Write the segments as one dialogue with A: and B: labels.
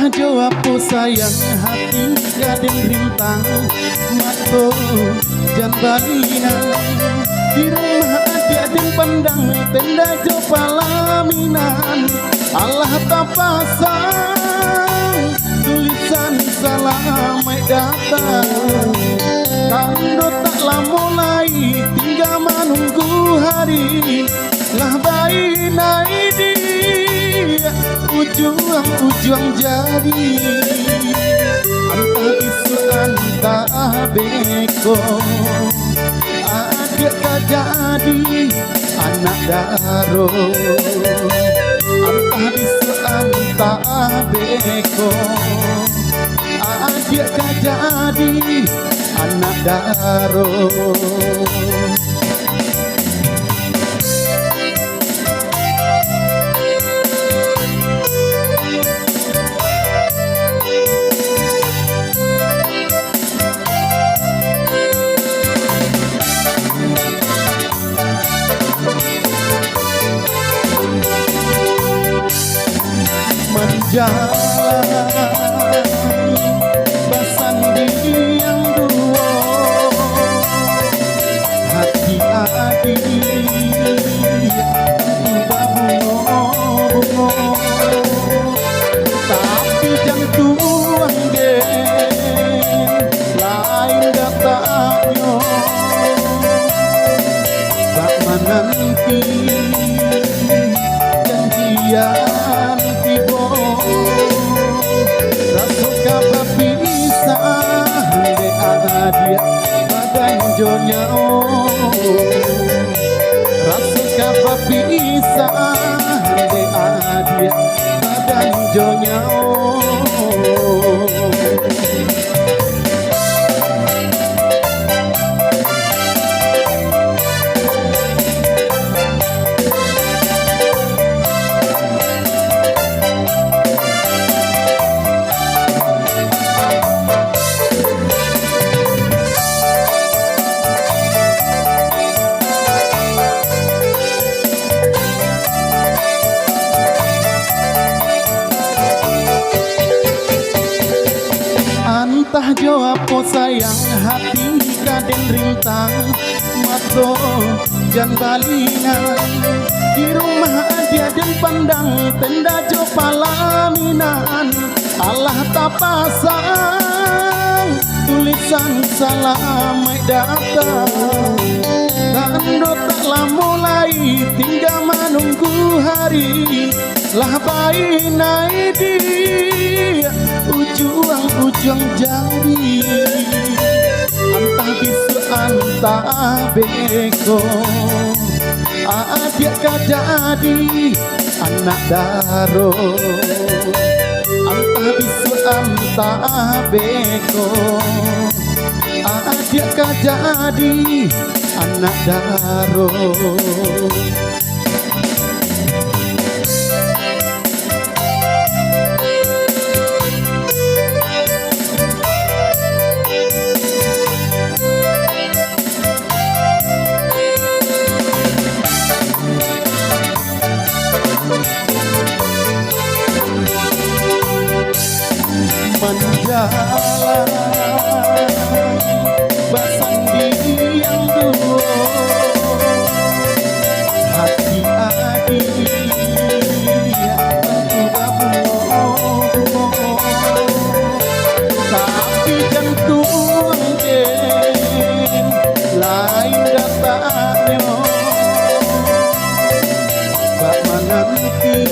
A: Antah jawabku sayang hati gading rintang mato jan balina di rumah adik pandang tenda jo palaminan Allah tak pasang tulisan salam datang kando taklah mulai tinggal menunggu hari lah bayi naidi ujung jadi antah isu antah beko adik jadi anak daro antah isu antah beko adik jadi anak daro. Menjalani basandi yang dua hati adik bungo tapi jangan tuang gen lain datanya bak menanti janjian tiba rasuka bisa de adia badan jonya rasuka bisa de adia badan jonya Antah jawabku sayang hati gading rintang mato jan balina di rumah dia dan pandang tenda jo palaminan Allah tak pasang tulisan salam datang kando taklah mulai tinggal menunggu hari lah bayi naidi ujung jadi antah bisu antah beko adik jadi anak daro antah bisu antah beko adik jadi anak daro. Menjalani basandi yang dua hati adik bungo tapi jantung gen lain datanya bak menanti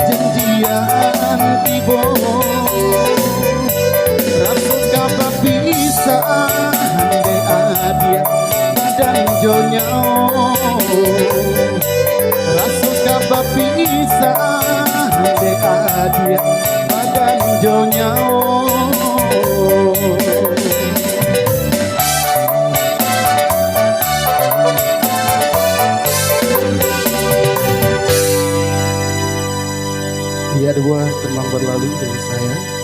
A: janjian tiba rasuka bisa de adia badan jonya rasuka bisa de adia badan jonya. Ia dua teman berlalu dari saya.